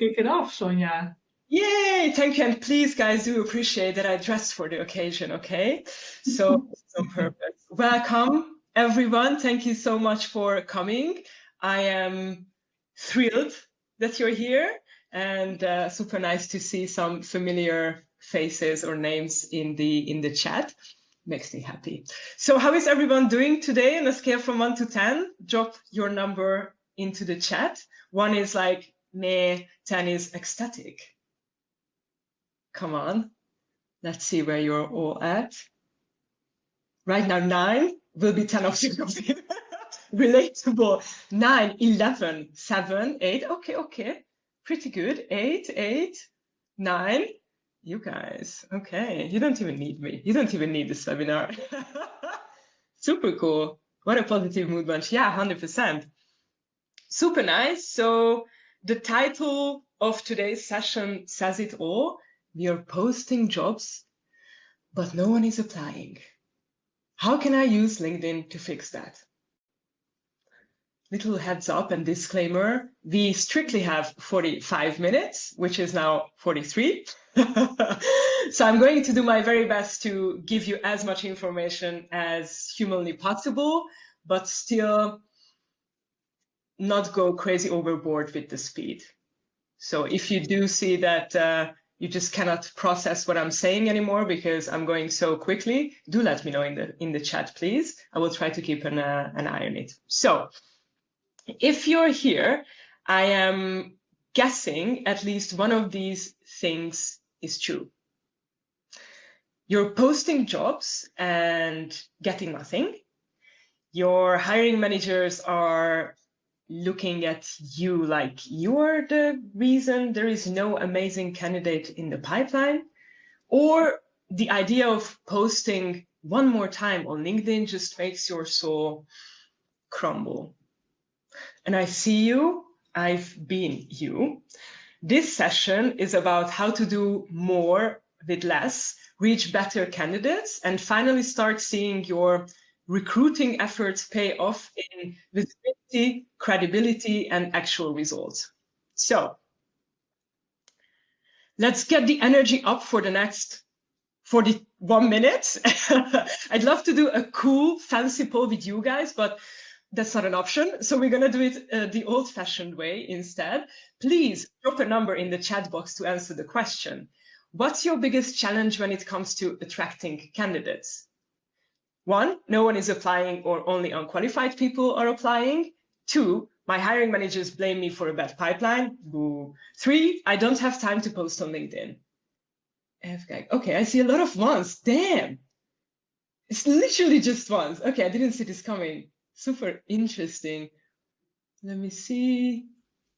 kick it off, Sonja. Yay, thank you. And please, guys, do appreciate that I dressed for the occasion, okay? So it's on purpose. Welcome, everyone. Thank you so much for coming. I am thrilled that you're here and super nice to see some familiar faces or names in the chat. Makes me happy. So how is everyone doing today on a scale from 1 to 10? Drop your number into the chat. 1 is like meh, 10 is ecstatic. Come on, let's see where you're all at. Right now, 9 will be 10 of you. Relatable. 9, 11, 7, 8. Okay. Pretty good. 8, 9. You guys, okay. You don't even need me. You don't even need this webinar. Super cool. What a positive mood bunch. Yeah, 100%. Super nice. So the title of today's session says it all. We are posting jobs, but no one is applying. How can I use LinkedIn to fix that? Little heads up and disclaimer, we strictly have 45 minutes, which is now 43. So I'm going to do my very best to give you as much information as humanly possible, but still not go crazy overboard with the speed. So if you do see that you just cannot process what I'm saying anymore because I'm going so quickly, do let me know in the chat, please. I will try to keep an eye on it. So if you're here, I am guessing at least one of these things is true. You're posting jobs and getting nothing. Your hiring managers are looking at you like you're the reason there is no amazing candidate in the pipeline, or the idea of posting one more time on LinkedIn just makes your soul crumble. And I see you, I've been you. This session is about how to do more with less, reach better candidates, and finally start seeing your recruiting efforts pay off in visibility, credibility, and actual results. So let's get the energy up for the next 41 minutes. I'd love to do a cool, fancy poll with you guys, but that's not an option. So we're going to do it the old-fashioned way instead. Please drop a number in the chat box to answer the question. What's your biggest challenge when it comes to attracting candidates? 1, no one is applying or only unqualified people are applying. 2, my hiring managers blame me for a bad pipeline. Boo. 3, I don't have time to post on LinkedIn. Okay, I see a lot of ones. Damn. It's literally just ones. Okay, I didn't see this coming. Super interesting. Let me see.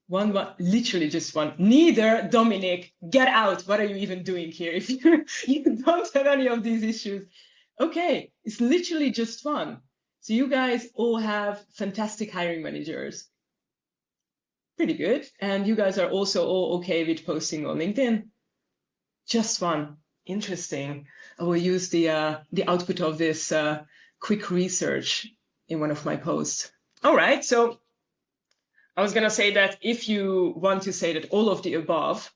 One, literally just one. Neither, Dominic, get out. What are you even doing here if you don't have any of these issues? Okay, it's literally just one. So you guys all have fantastic hiring managers. Pretty good. And you guys are also all okay with posting on LinkedIn. Just one. Interesting. I will use the output of this quick research in one of my posts. All right, so I was going to say that if you want to say that all of the above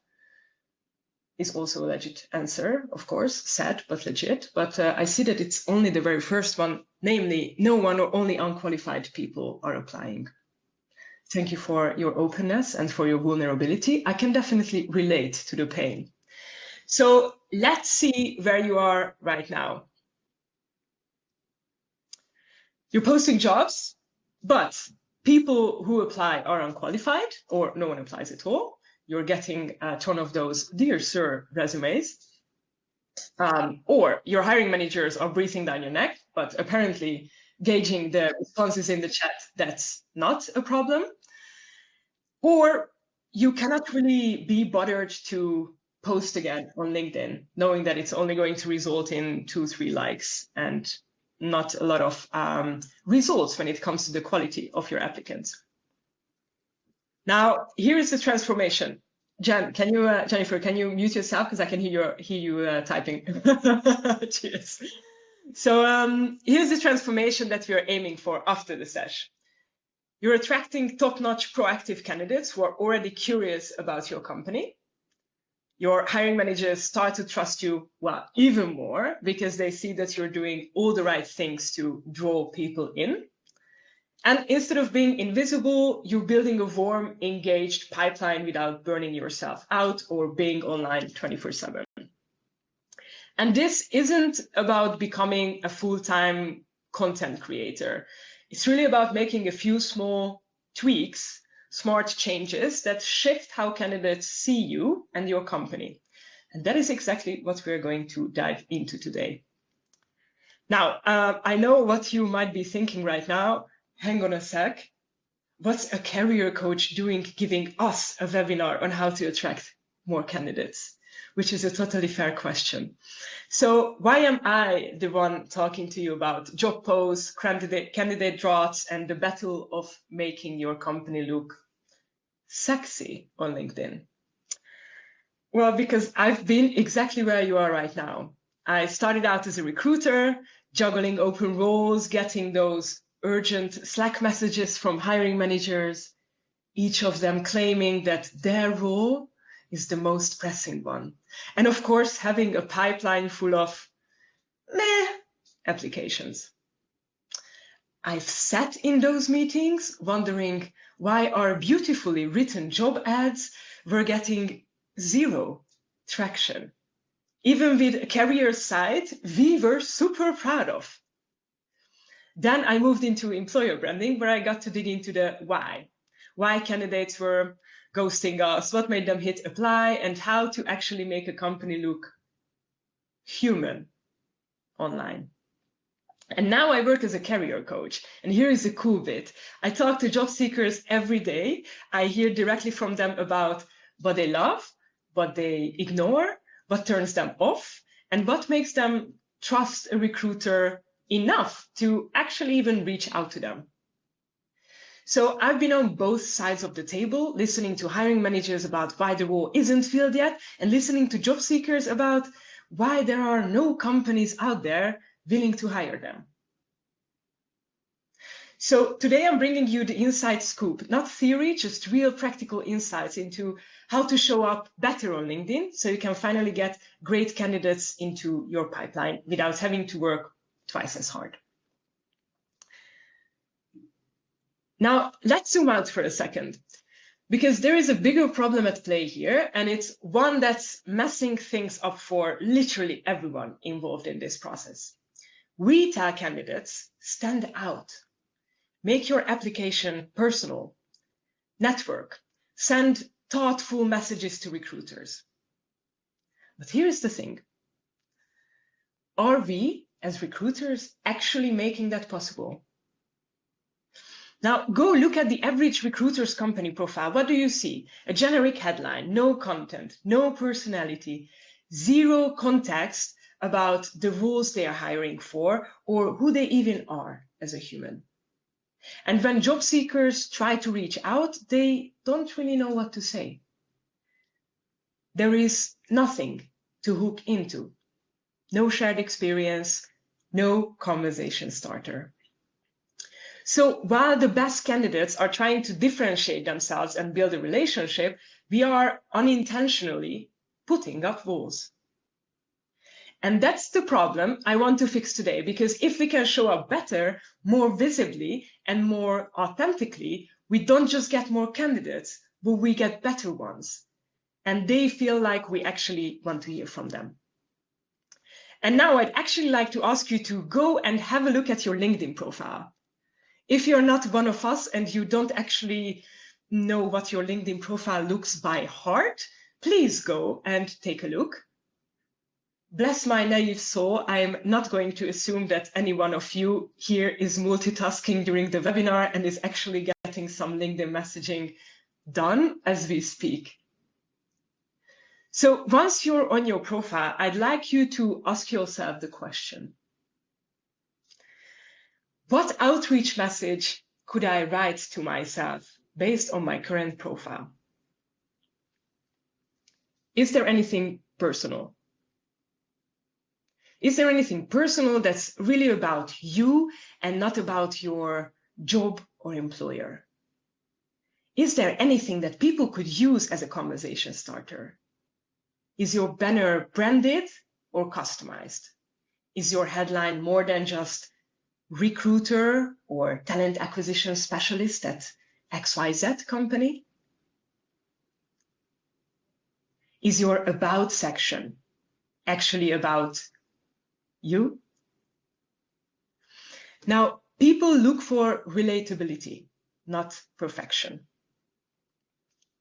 is also a legit answer, of course, sad but legit. But I see that it's only the very first one, namely, no one or only unqualified people are applying. Thank you for your openness and for your vulnerability. I can definitely relate to the pain. So let's see where you are right now. You're posting jobs, but people who apply are unqualified or no one applies at all. You're getting a ton of those dear sir resumes. Or your hiring managers are breathing down your neck, but apparently gauging the responses in the chat, that's not a problem. Or you cannot really be bothered to post again on LinkedIn, knowing that it's only going to result in 2-3 likes and not a lot of results when it comes to the quality of your applicants. Now, here is the transformation. Jennifer, can you mute yourself because I can hear you typing. Cheers. So here's the transformation that we are aiming for after the session. You're attracting top-notch proactive candidates who are already curious about your company. Your hiring managers start to trust you, well, even more because they see that you're doing all the right things to draw people in. And instead of being invisible, you're building a warm, engaged pipeline without burning yourself out or being online 24/7. And this isn't about becoming a full-time content creator. It's really about making a few small tweaks, smart changes that shift how candidates see you and your company. And that is exactly what we're going to dive into today. Now, I know what you might be thinking right now. Hang on a sec. What's a career coach doing giving us a webinar on how to attract more candidates? Which is a totally fair question. So why am I the one talking to you about job posts, candidate drafts, and the battle of making your company look sexy on LinkedIn? Well, because I've been exactly where you are right now. I started out as a recruiter, juggling open roles, getting those urgent Slack messages from hiring managers, each of them claiming that their role is the most pressing one. And of course, having a pipeline full of meh applications. I've sat in those meetings wondering why our beautifully written job ads were getting zero traction. Even with a career site we were super proud of. Then I moved into employer branding, where I got to dig into the why. Why candidates were ghosting us, what made them hit apply, and how to actually make a company look human online. And now I work as a career coach. And here is the cool bit. I talk to job seekers every day. I hear directly from them about what they love, what they ignore, what turns them off, and what makes them trust a recruiter enough to actually even reach out to them. So I've been on both sides of the table, listening to hiring managers about why the role isn't filled yet, and listening to job seekers about why there are no companies out there willing to hire them. So today I'm bringing you the inside scoop, not theory, just real practical insights into how to show up better on LinkedIn so you can finally get great candidates into your pipeline without having to work twice as hard. Now, let's zoom out for a second, because there is a bigger problem at play here, and it's one that's messing things up for literally everyone involved in this process. We tell candidates, stand out. Make your application personal. Network. Send thoughtful messages to recruiters. But here's the thing. Are we, as recruiters, actually making that possible? Now, go look at the average recruiter's company profile. What do you see? A generic headline, no content, no personality, zero context about the roles they are hiring for or who they even are as a human. And when job seekers try to reach out, they don't really know what to say. There is nothing to hook into. No shared experience, no conversation starter. So while the best candidates are trying to differentiate themselves and build a relationship, we are unintentionally putting up walls. And that's the problem I want to fix today, because if we can show up better, more visibly, and more authentically, we don't just get more candidates, but we get better ones. And they feel like we actually want to hear from them. And now I'd actually like to ask you to go and have a look at your LinkedIn profile. If you're not one of us and you don't actually know what your LinkedIn profile looks by heart, please go and take a look. Bless my naive soul, I'm not going to assume that any one of you here is multitasking during the webinar and is actually getting some LinkedIn messaging done as we speak. So once you're on your profile, I'd like you to ask yourself the question: what outreach message could I write to myself based on my current profile? Is there anything personal? Is there anything personal that's really about you and not about your job or employer? Is there anything that people could use as a conversation starter? Is your banner branded or customized? Is your headline more than just recruiter or talent acquisition specialist at XYZ company? Is your about section actually about you? Now, people look for relatability, not perfection.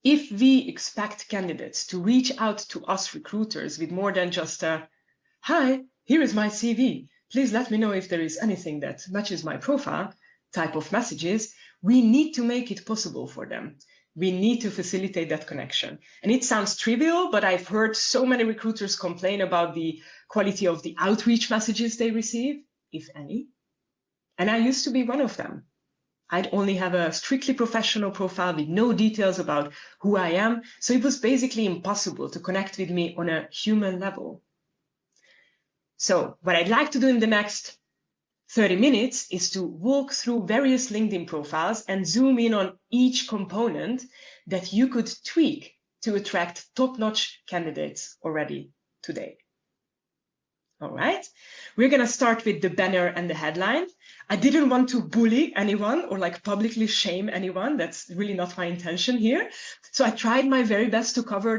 If we expect candidates to reach out to us recruiters with more than just a, "Hi, here is my CV. Please let me know if there is anything that matches my profile," type of messages, we need to make it possible for them. We need to facilitate that connection. And it sounds trivial, but I've heard so many recruiters complain about the quality of the outreach messages they receive, if any. And I used to be one of them. I'd only have a strictly professional profile with no details about who I am, so it was basically impossible to connect with me on a human level. So what I'd like to do in the next 30 minutes is to walk through various LinkedIn profiles and zoom in on each component that you could tweak to attract top-notch candidates already today. All right, we're going to start with the banner and the headline. I didn't want to bully anyone or like publicly shame anyone. That's really not my intention here. So I tried my very best to cover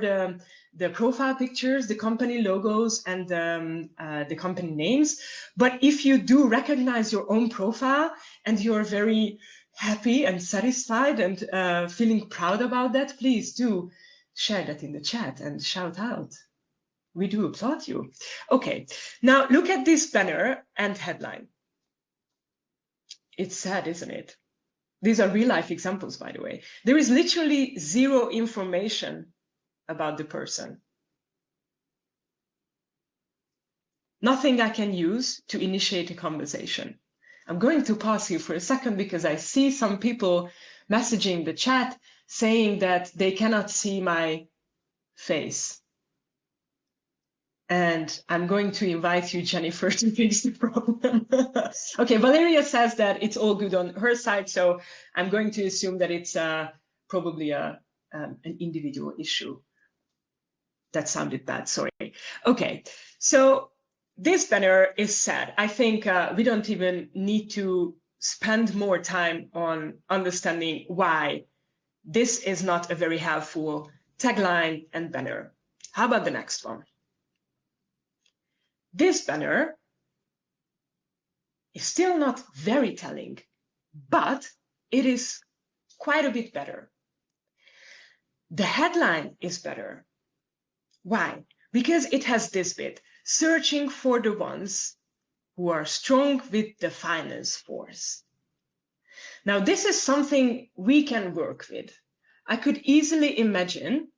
the profile pictures, the company logos, and the company names. But if you do recognize your own profile and you're very happy and satisfied and feeling proud about that, please do share that in the chat and shout out. We do applaud you. Okay, now look at this banner and headline. It's sad, isn't it? These are real life examples, by the way. There is literally zero information about the person. Nothing I can use to initiate a conversation. I'm going to pause here for a second because I see some people messaging the chat saying that they cannot see my face. And I'm going to invite you, Jennifer, to fix the problem. Okay, Valeria says that it's all good on her side, so I'm going to assume that it's probably an individual issue. That sounded bad, sorry. Okay, so this banner is sad. I think we don't even need to spend more time on understanding why this is not a very helpful tagline and banner. How about the next one? This banner is still not very telling, but it is quite a bit better. The headline is better. Why? Because it has this bit, searching for the ones who are strong with the finance force. Now, this is something we can work with. I could easily imagine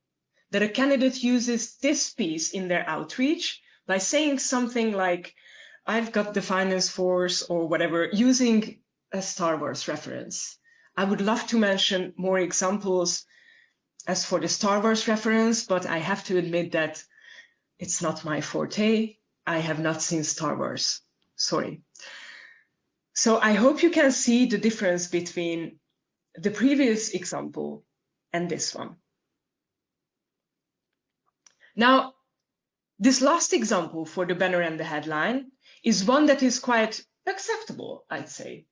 that a candidate uses this piece in their outreach by saying something like, "I've got the finance force," or whatever, using a Star Wars reference. I would love to mention more examples as for the Star Wars reference, but I have to admit that it's not my forte. I have not seen Star Wars. Sorry. So I hope you can see the difference between the previous example and this one. Now, this last example for the banner and the headline is one that is quite acceptable, I'd say.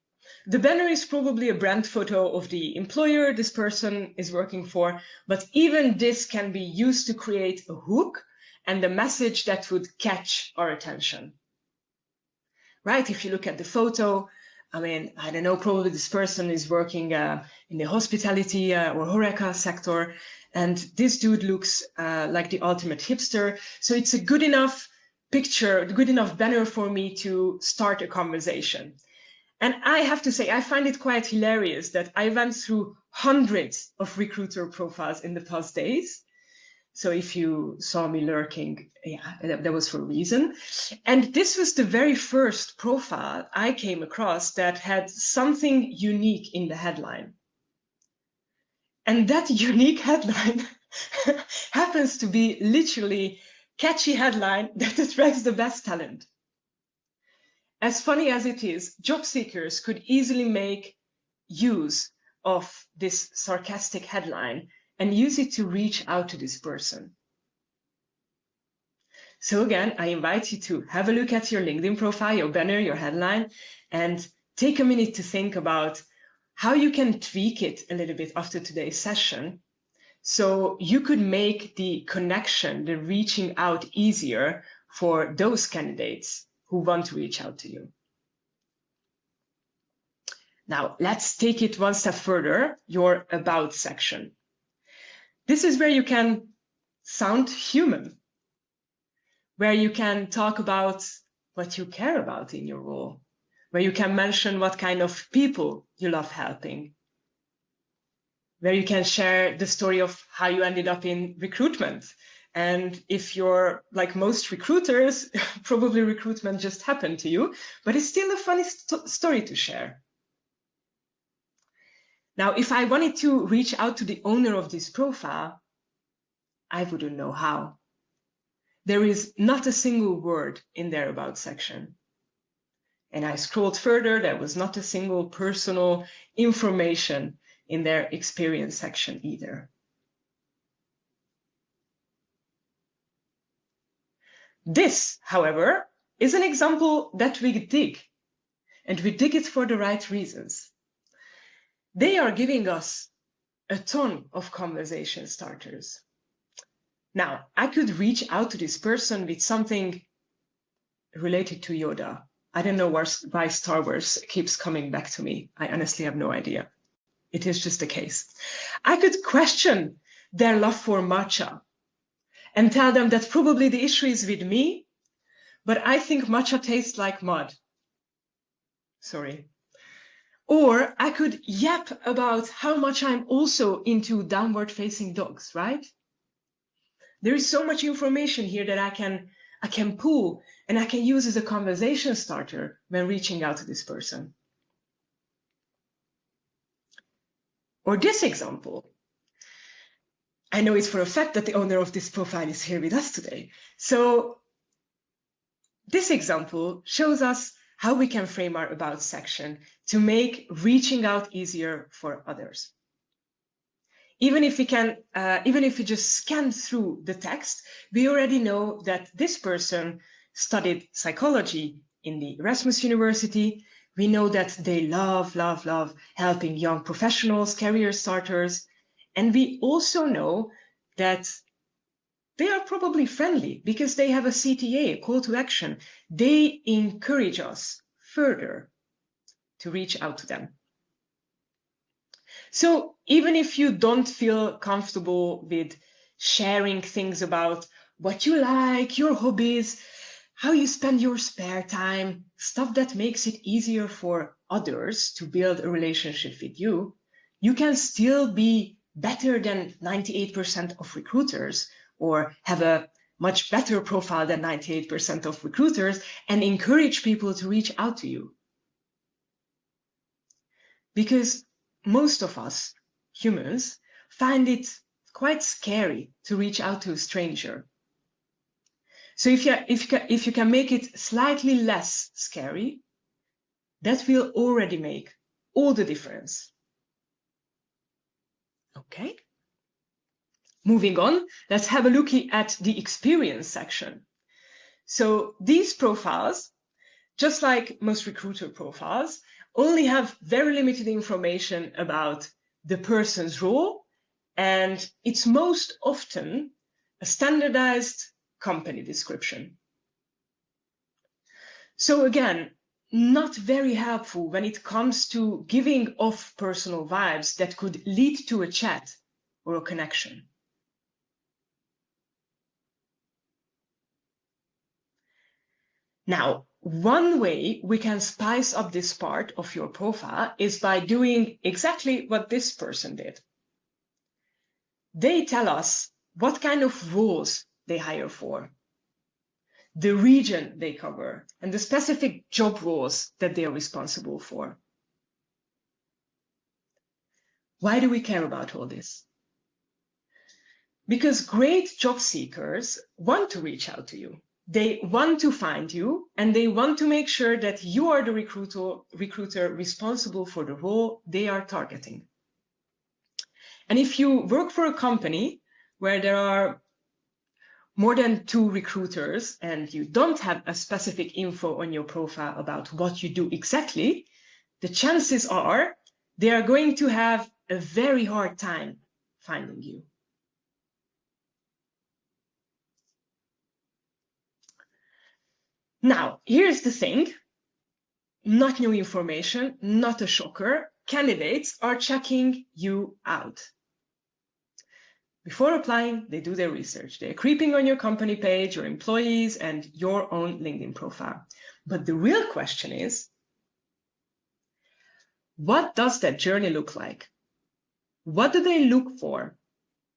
The banner is probably a brand photo of the employer this person is working for, but even this can be used to create a hook and a message that would catch our attention. Right? If you look at the photo, I mean, I don't know, probably this person is working in the hospitality or HoReCa sector, and this dude looks like the ultimate hipster. So it's a good enough picture, good enough banner for me to start a conversation. And I have to say, I find it quite hilarious that I went through hundreds of recruiter profiles in the past days. So if you saw me lurking, yeah, that was for a reason. And this was the very first profile I came across that had something unique in the headline. And that unique headline happens to be literally catchy headline that attracts the best talent. As funny as it is, job seekers could easily make use of this sarcastic headline and use it to reach out to this person. So again, I invite you to have a look at your LinkedIn profile, your banner, your headline, and take a minute to think about how you can tweak it a little bit after today's session, so you could make the connection, the reaching out easier for those candidates who want to reach out to you. Now, let's take it one step further, your About section. This is where you can sound human, where you can talk about what you care about in your role, where you can mention what kind of people you love helping, where you can share the story of how you ended up in recruitment. And if you're like most recruiters, probably recruitment just happened to you, but it's still a funny story to share. Now, if I wanted to reach out to the owner of this profile, I wouldn't know how. There is not a single word in their About section. And I scrolled further, there was not a single personal information in their experience section either. This, however, is an example that we dig, and we dig it for the right reasons. They are giving us a ton of conversation starters. Now, I could reach out to this person with something related to Yoda. I don't know why Star Wars keeps coming back to me. I honestly have no idea. It is just the case. I could question their love for matcha and tell them that probably the issue is with me, but I think matcha tastes like mud. Sorry. Or I could yap about how much I'm also into downward-facing dogs, right? There is so much information here that I can pull and I can use as a conversation starter when reaching out to this person. Or this example. I know it's for a fact that the owner of this profile is here with us today. So this example shows us how we can frame our About section to make reaching out easier for others. Even if we just scan through the text, we already know that this person studied psychology in the Erasmus University. We know that they love helping young professionals, career starters. And we also know that they are probably friendly because they have a CTA, a call to action. They encourage us further to reach out to them. So even if you don't feel comfortable with sharing things about what you like, your hobbies, how you spend your spare time, stuff that makes it easier for others to build a relationship with you, you can still be better than 98% of recruiters, or have a much better profile than 98% of recruiters, and encourage people to reach out to you. Because most of us, humans, find it quite scary to reach out to a stranger. So if you can make it slightly less scary, that will already make all the difference. Okay. Moving on, let's have a look at the experience section. So these profiles, just like most recruiter profiles, only have very limited information about the person's role, and it's most often a standardized company description. So again, not very helpful when it comes to giving off personal vibes that could lead to a chat or a connection. Now, one way we can spice up this part of your profile is by doing exactly what this person did. They tell us what kind of roles they hire for, the region they cover, and the specific job roles that they are responsible for. Why do we care about all this? Because great job seekers want to reach out to you. They want to find you, and they want to make sure that you are the recruiter responsible for the role they are targeting. And if you work for a company where there are more than 2 recruiters and you don't have a specific info on your profile about what you do exactly, the chances are they are going to have a very hard time finding you. Now, here's the thing. Not new information, not a shocker. Candidates are checking you out. Before applying, they do their research. They're creeping on your company page, your employees, and your own LinkedIn profile. But the real question is, what does that journey look like? What do they look for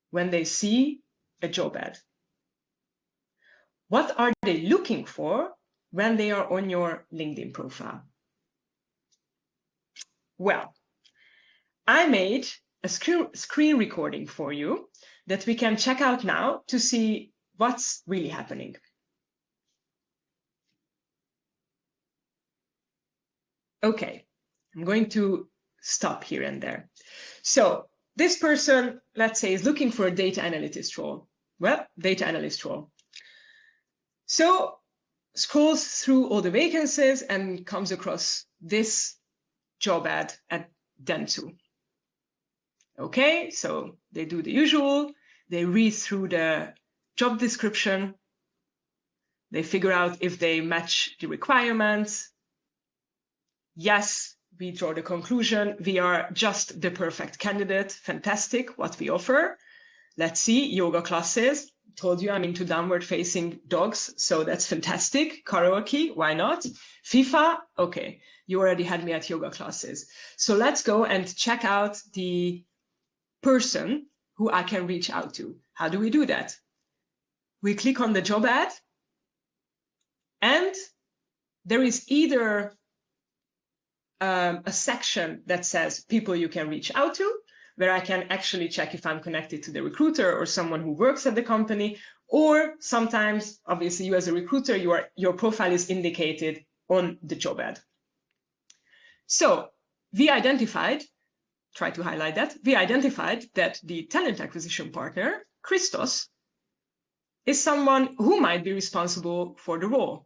when they see a job ad? What are they looking for when they are on your LinkedIn profile? Well, I made a screen recording for you that we can check out now to see what's really happening. Okay, I'm going to stop here and there. So this person, let's say, is looking for a data analyst role. Well, data analyst role. So scrolls through all the vacancies and comes across this job ad at Dentsu. Okay, so they do the usual. They read through the job description. They figure out if they match the requirements. Yes, we draw the conclusion. We are just the perfect candidate. Fantastic, what we offer. Let's see, yoga classes. Told you I'm into downward facing dogs, so that's fantastic. Karaoke, why not? FIFA, okay, you already had me at yoga classes. So let's go and check out the person who I can reach out to. How do we do that? We click on the job ad, and there is either a section that says people you can reach out to, where I can actually check if I'm connected to the recruiter or someone who works at the company, or sometimes, obviously, you as a recruiter, your profile is indicated on the job ad. So we identified, try to highlight that, we identified that the talent acquisition partner, Christos, is someone who might be responsible for the role.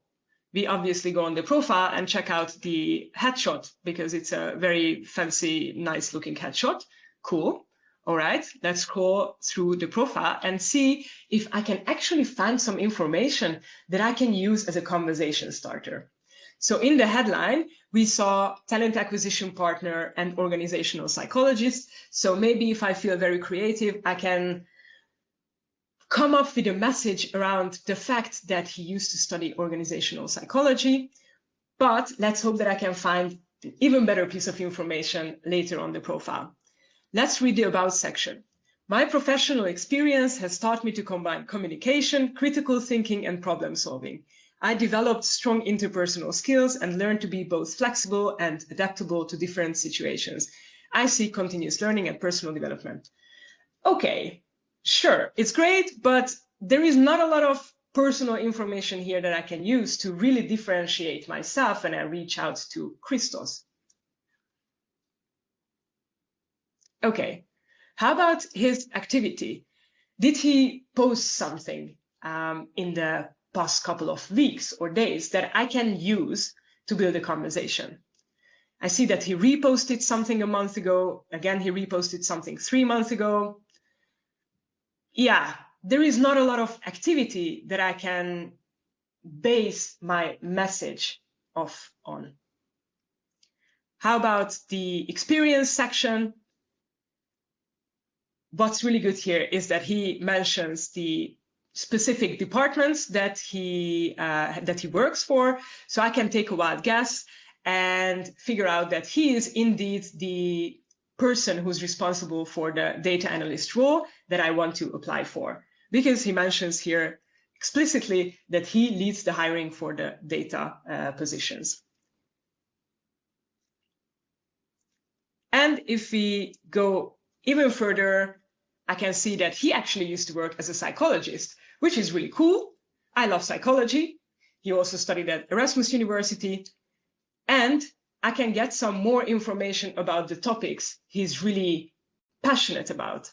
We obviously go on the profile and check out the headshot because it's a very fancy, nice looking headshot. Cool. All right, let's scroll through the profile and see if I can actually find some information that I can use as a conversation starter. So in the headline, we saw talent acquisition partner and organizational psychologist. So maybe if I feel very creative, I can come up with a message around the fact that he used to study organizational psychology. But let's hope that I can find an even better piece of information later on the profile. Let's read the About section. My professional experience has taught me to combine communication, critical thinking, and problem solving. I developed strong interpersonal skills and learned to be both flexible and adaptable to different situations. I seek continuous learning and personal development. Okay, sure, it's great, but there is not a lot of personal information here that I can use to really differentiate myself when I reach out to Christos. Okay, how about his activity? Did he post something in the past couple of weeks or days that I can use to build a conversation? I see that he reposted something a month ago. Again, he reposted something 3 months ago. Yeah, there is not a lot of activity that I can base my message off on. How about the experience section? What's really good here is that he mentions the specific departments that he works for, so I can take a wild guess and figure out that he is indeed the person who's responsible for the data analyst role that I want to apply for, because he mentions here explicitly that he leads the hiring for the data positions. And if we go even further, I can see that he actually used to work as a psychologist, which is really cool. I love psychology. He also studied at Erasmus University. And I can get some more information about the topics he's really passionate about.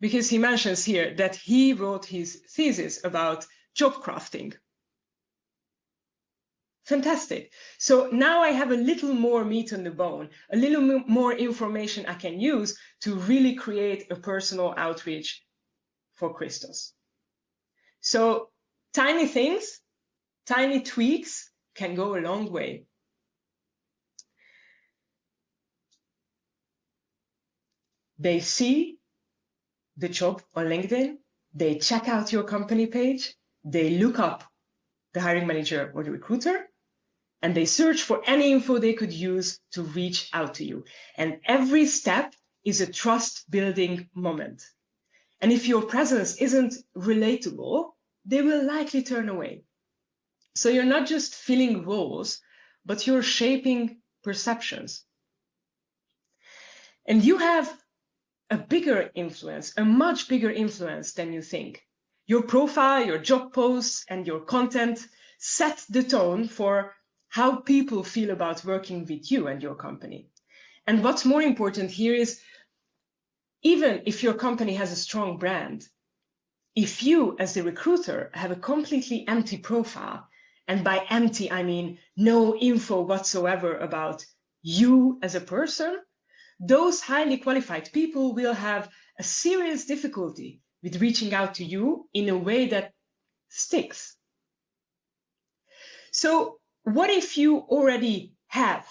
Because he mentions here that he wrote his thesis about job crafting. Fantastic. So now I have a little more meat on the bone, a little more information I can use to really create a personal outreach for Christos. So tiny things, tiny tweaks can go a long way. They see the job on LinkedIn, they check out your company page, they look up the hiring manager or the recruiter, and they search for any info they could use to reach out to you. And every step is a trust building moment. And if your presence isn't relatable, they will likely turn away. So you're not just filling roles, but you're shaping perceptions. And you have a bigger influence, a much bigger influence than you think. Your profile, your job posts, and your content set the tone for how people feel about working with you and your company. And what's more important here is, even if your company has a strong brand, if you as the recruiter have a completely empty profile, and by empty I mean no info whatsoever about you as a person, those highly qualified people will have a serious difficulty with reaching out to you in a way that sticks. So what if you already have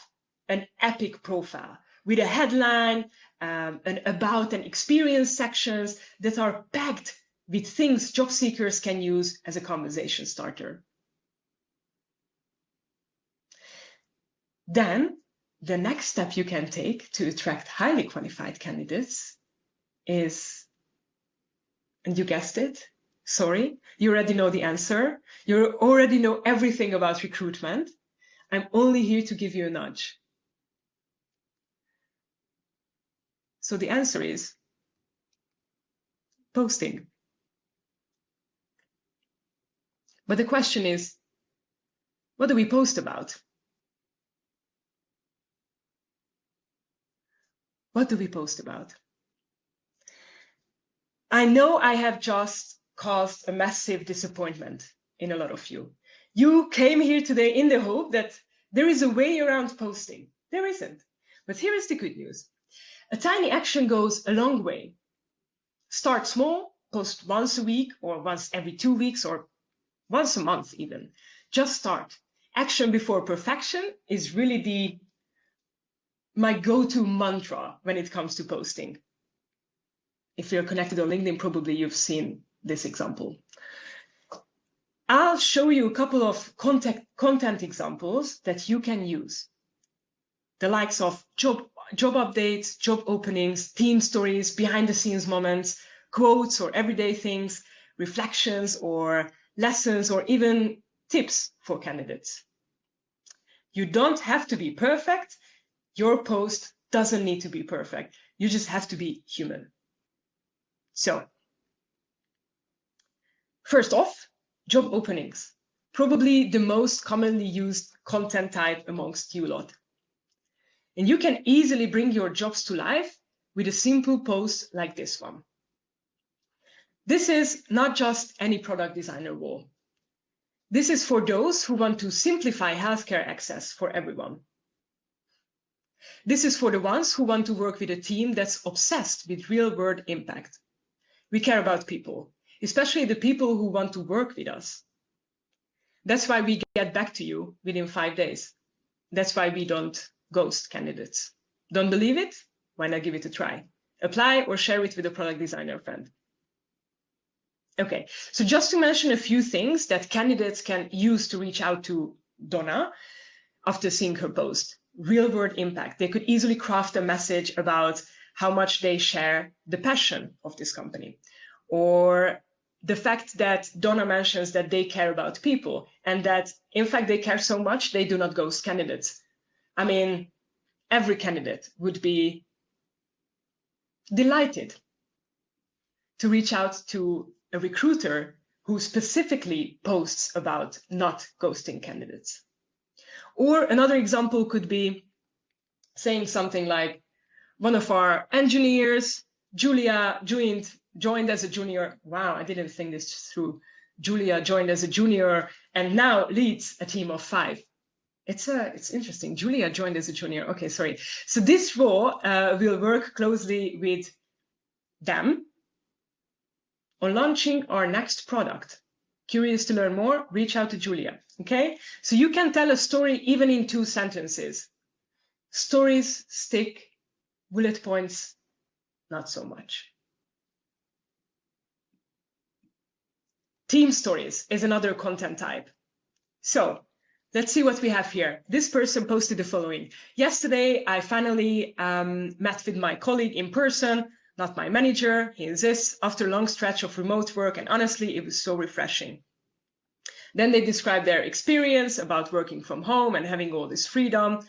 an epic profile with a headline, an about and experience sections that are packed with things job seekers can use as a conversation starter? Then the next step you can take to attract highly qualified candidates is, and you guessed it, sorry, you already know the answer. You already know everything about recruitment. I'm only here to give you a nudge. So the answer is posting. But the question is, what do we post about? What do we post about? I know I have just caused a massive disappointment in a lot of you. You came here today in the hope that there is a way around posting. There isn't. But here is the good news. A tiny action goes a long way. Start small, post once a week or once every 2 weeks or once a month even. Just start. Action before perfection is really my go-to mantra when it comes to posting. If you're connected on LinkedIn, probably you've seen this example. I'll show you a couple of content examples that you can use. The likes of job updates, job openings, team stories, behind the scenes moments, quotes or everyday things, reflections or lessons, or even tips for candidates. You don't have to be perfect. Your post doesn't need to be perfect. You just have to be human. So, first off, job openings. Probably the most commonly used content type amongst you lot. And you can easily bring your jobs to life with a simple post like this one. This is not just any product designer role. This is for those who want to simplify healthcare access for everyone. This is for the ones who want to work with a team that's obsessed with real-world impact. We care about people, especially the people who want to work with us. That's why we get back to you within 5 days. That's why we don't ghost candidates. Don't believe it? Why not give it a try? Apply or share it with a product designer friend. Okay, so just to mention a few things that candidates can use to reach out to Donna after seeing her post. Real-world impact. They could easily craft a message about how much they share the passion of this company, or the fact that Donna mentions that they care about people and that, in fact, they care so much they do not ghost candidates. I mean, every candidate would be delighted to reach out to a recruiter who specifically posts about not ghosting candidates. Or another example could be saying something like, one of our engineers, Julia, joined as a junior. Wow, I didn't think this through. Julia joined as a junior and now leads a team of 5. It's interesting. Julia joined as a junior. Okay, sorry. So this role will work closely with them on launching our next product. Curious to learn more? Reach out to Julia. Okay, so you can tell a story even in 2 sentences. Stories stick, bullet points, not so much. Team stories is another content type. So let's see what we have here. This person posted the following. Yesterday, I finally met with my colleague in person, not my manager. He insists, after a long stretch of remote work, and honestly, it was so refreshing. Then they describe their experience about working from home and having all this freedom.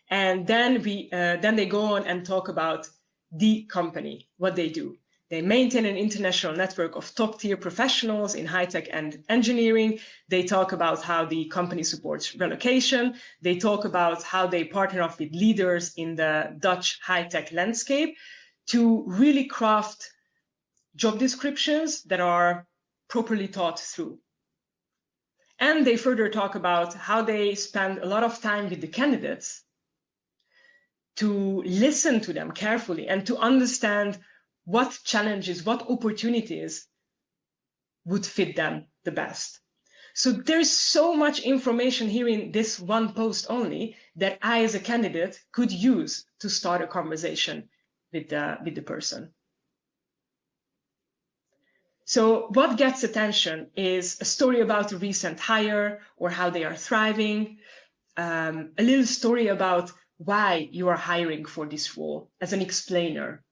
And then they go on and talk about the company, what they do. They maintain an international network of top-tier professionals in high-tech and engineering. They talk about how the company supports relocation. They talk about how they partner up with leaders in the Dutch high-tech landscape to really craft job descriptions that are properly thought through. And they further talk about how they spend a lot of time with the candidates to listen to them carefully and to understand what challenges, what opportunities would fit them the best. So there's so much information here in this one post only that I, as a candidate, could use to start a conversation with the person. So what gets attention is a story about a recent hire or how they are thriving, a little story about why you are hiring for this role as an explainer.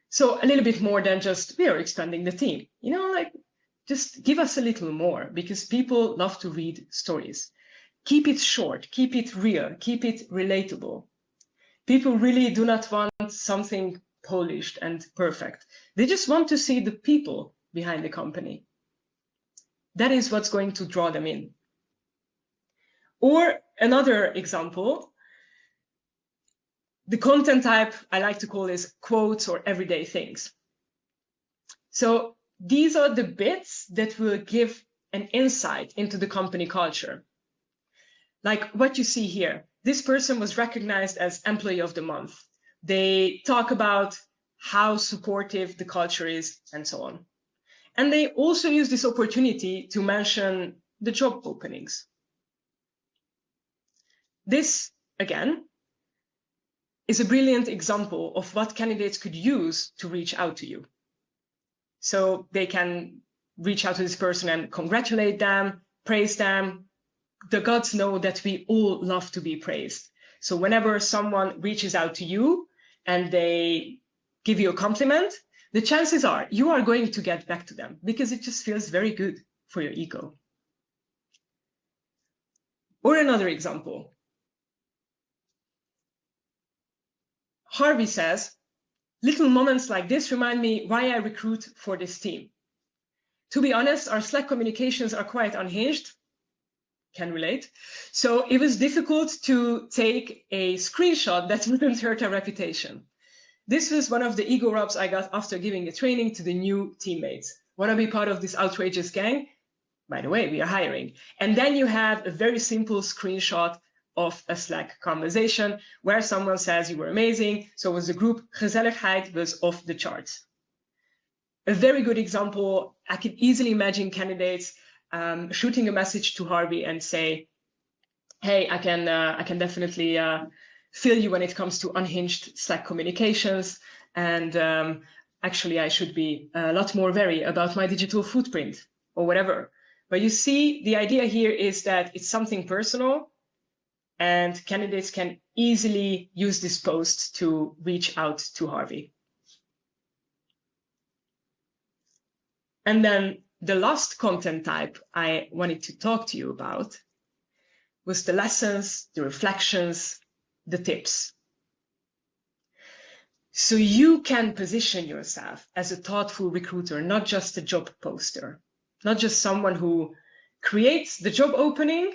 So a little bit more than just, we are expanding the team, like just give us a little more, because people love to read stories. Keep it short, keep it real, keep it relatable. People really do not want something polished and perfect. They just want to see the people behind the company. That is what's going to draw them in. Or another example, the content type I like to call is quotes or everyday things. So these are the bits that will give an insight into the company culture. Like what you see here, this person was recognized as Employee of the Month. They talk about how supportive the culture is and so on. And they also use this opportunity to mention the job openings. This, again, is a brilliant example of what candidates could use to reach out to you. So they can reach out to this person and congratulate them, praise them. The gods know that we all love to be praised. So whenever someone reaches out to you and they give you a compliment, the chances are you are going to get back to them because it just feels very good for your ego. Or another example. Harvey says, little moments like this remind me why I recruit for this team. To be honest, our Slack communications are quite unhinged. Can relate. So it was difficult to take a screenshot that wouldn't hurt our reputation. This was one of the ego rubs I got after giving a training to the new teammates. Want to be part of this outrageous gang? By the way, we are hiring. And then you have a very simple screenshot of a Slack conversation where someone says you were amazing. So was the group, Gezelligheid was off the charts. A very good example, I could easily imagine candidates shooting a message to Harvey and say, hey, I can definitely feel you when it comes to unhinged Slack communications. And actually, I should be a lot more wary about my digital footprint or whatever. But you see, the idea here is that it's something personal, and candidates can easily use this post to reach out to Harvey. And then the last content type I wanted to talk to you about was the lessons, the reflections, the tips. So you can position yourself as a thoughtful recruiter, not just a job poster, not just someone who creates the job opening,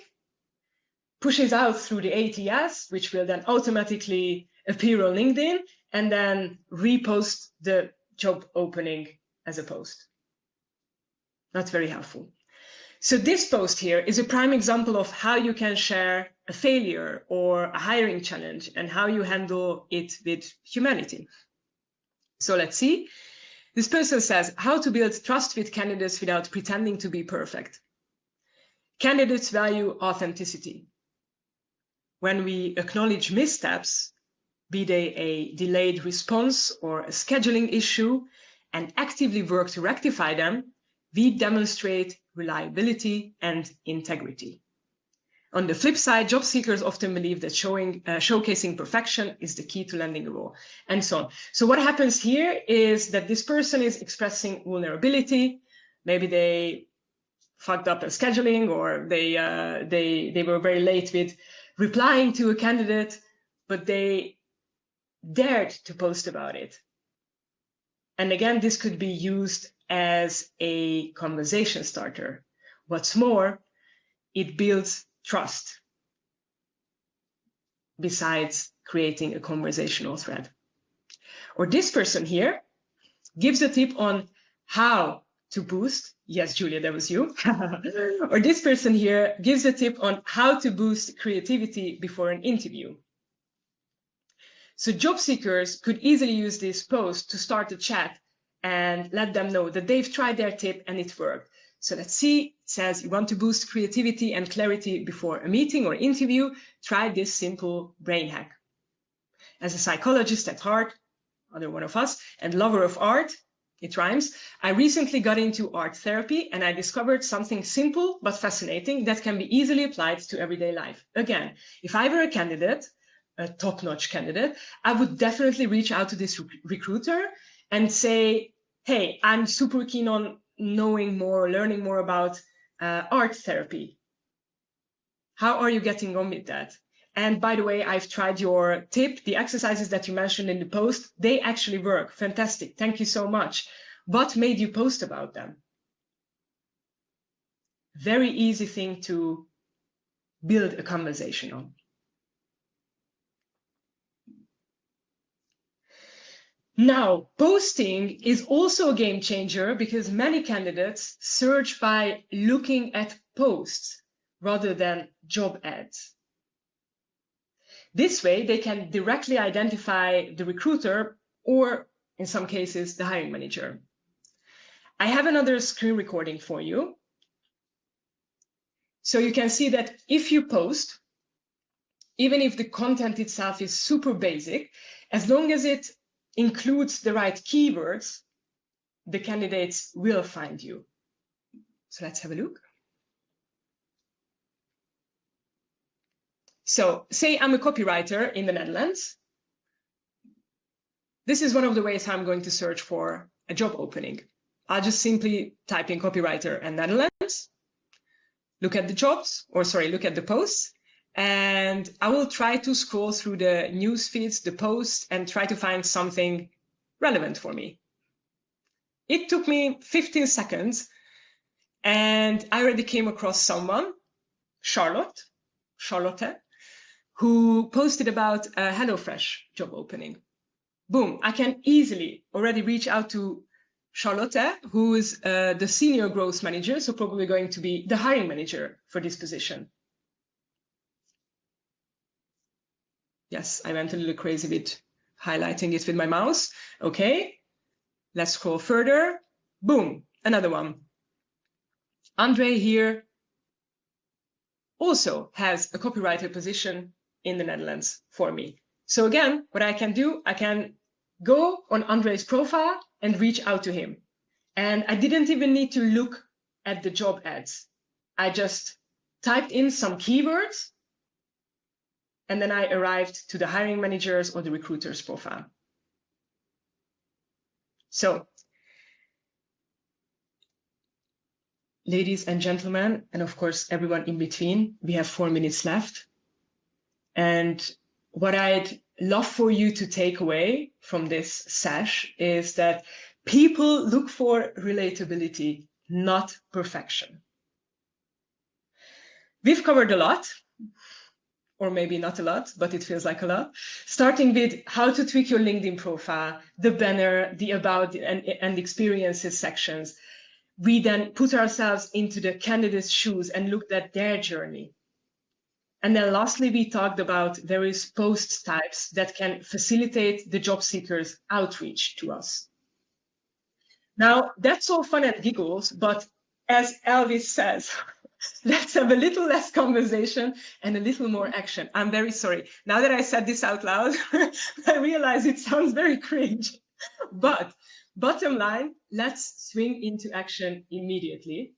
pushes out through the ATS, which will then automatically appear on LinkedIn, and then repost the job opening as a post. Not very helpful. So this post here is a prime example of how you can share a failure or a hiring challenge and how you handle it with humanity. So let's see. This person says, how to build trust with candidates without pretending to be perfect. Candidates value authenticity. When we acknowledge missteps, be they a delayed response or a scheduling issue, and actively work to rectify them, we demonstrate reliability and integrity. On the flip side, job seekers often believe that showcasing perfection is the key to landing a role, and so on. So what happens here is that this person is expressing vulnerability. Maybe they fucked up their scheduling, or they were very late with replying to a candidate, but they dared to post about it. And again, this could be used as a conversation starter. What's more, it builds trust besides creating a conversational thread. Or this person here gives a tip on how to boost. Yes, Julia, that was you. Or this person here gives a tip on how to boost creativity before an interview. So job seekers could easily use this post to start a chat and let them know that they've tried their tip and it worked. So let's see, it says you want to boost creativity and clarity before a meeting or interview, try this simple brain hack. As a psychologist at heart, other one of us, and lover of art, it rhymes, I recently got into art therapy and I discovered something simple but fascinating that can be easily applied to everyday life. Again, if I were a candidate, a top-notch candidate, I would definitely reach out to this recruiter and say, hey, I'm super keen on knowing more, learning more about art therapy. How are you getting on with that? And by the way, I've tried your tip. The exercises that you mentioned in the post, they actually work. Fantastic. Thank you so much. What made you post about them? Very easy thing to build a conversation on. Now, posting is also a game changer because many candidates search by looking at posts rather than job ads. This way, they can directly identify the recruiter or, in some cases, the hiring manager. I have another screen recording for you. So you can see that if you post, even if the content itself is super basic, as long as it includes the right keywords, the candidates will find you. So let's have a look. So say I'm a copywriter in the Netherlands. This is one of the ways I'm going to search for a job opening. I'll just simply type in copywriter and Netherlands, look at the jobs, or sorry, look at the posts, and I will try to scroll through the news feeds, the posts, and try to find something relevant for me. It took me 15 seconds, and I already came across someone, Charlotte, who posted about a HelloFresh job opening. Boom, I can easily already reach out to Charlotte, who is the senior growth manager, so probably going to be the hiring manager for this position. Yes, I went a little crazy with highlighting it with my mouse. Okay, let's scroll further. Boom, another one. Andre here also has a copywriter position in the Netherlands for me. So again, what I can do, I can go on Andre's profile and reach out to him. And I didn't even need to look at the job ads. I just typed in some keywords, and then I arrived to the hiring manager's or the recruiter's profile. So, ladies and gentlemen, and of course, everyone in between, we have 4 minutes left. And what I'd love for you to take away from this sesh is that people look for relatability, not perfection. We've covered a lot, or maybe not a lot, but it feels like a lot. Starting with how to tweak your LinkedIn profile, the banner, the about and experiences sections. We then put ourselves into the candidate's shoes and looked at their journey. And then lastly, we talked about various post types that can facilitate the job seeker's outreach to us. Now, that's all fun and giggles, but as Elvis says, let's have a little less conversation and a little more action. I'm very sorry. Now that I said this out loud, I realize it sounds very cringe. But bottom line, let's swing into action immediately.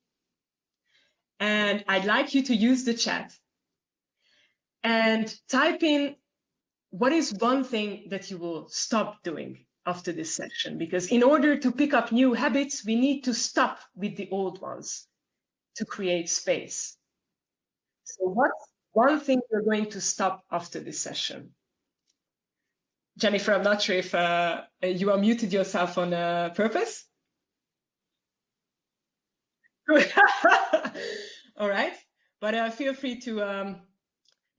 And I'd like you to use the chat and type in what is one thing that you will stop doing after this session. Because in order to pick up new habits, we need to stop with the old ones to create space. So what's one thing you're going to stop after this session? Jennifer, I'm not sure if you unmuted yourself on purpose. All right, but feel free to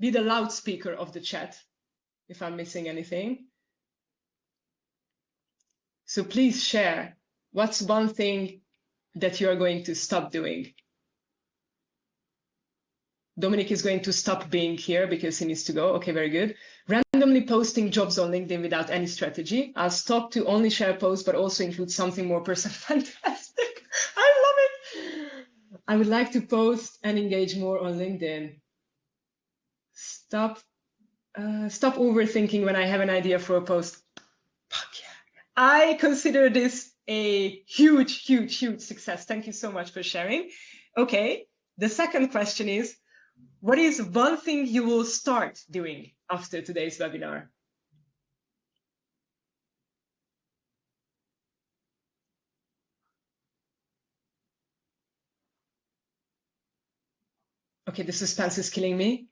be the loudspeaker of the chat if I'm missing anything. So please share what's one thing that you are going to stop doing. Dominic is going to stop being here because he needs to go. Okay, very good. Randomly posting jobs on LinkedIn without any strategy. I'll stop to only share posts, but also include something more personal. Fantastic. I love it. I would like to post and engage more on LinkedIn. Stop overthinking when I have an idea for a post. Fuck yeah. I consider this a huge, huge, huge success. Thank you so much for sharing. Okay, the second question is, what is one thing you will start doing after today's webinar? Okay, the suspense is killing me.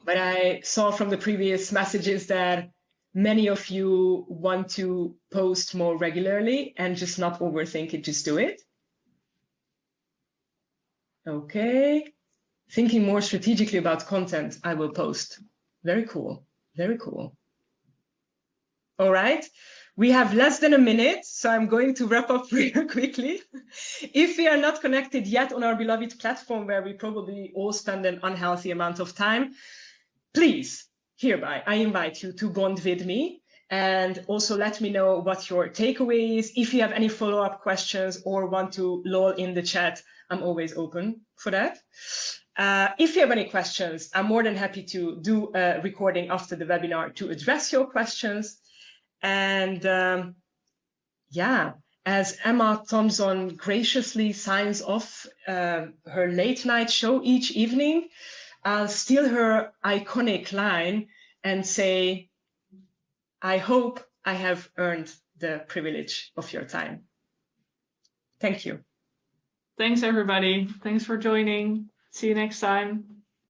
But I saw from the previous messages that many of you want to post more regularly and just not overthink it, just do it. Okay. Thinking more strategically about content, I will post. Very cool. Very cool. All right. We have less than a minute, so I'm going to wrap up real quickly. If we are not connected yet on our beloved platform where we probably all spend an unhealthy amount of time, please, hereby, I invite you to bond with me and also let me know what your takeaway is. If you have any follow-up questions or want to lol in the chat, I'm always open for that. If you have any questions, I'm more than happy to do a recording after the webinar to address your questions. And yeah, as Emma Thompson graciously signs off her late night show each evening, I'll steal her iconic line and say, I hope I have earned the privilege of your time. Thank you. Thanks, everybody. Thanks for joining. See you next time.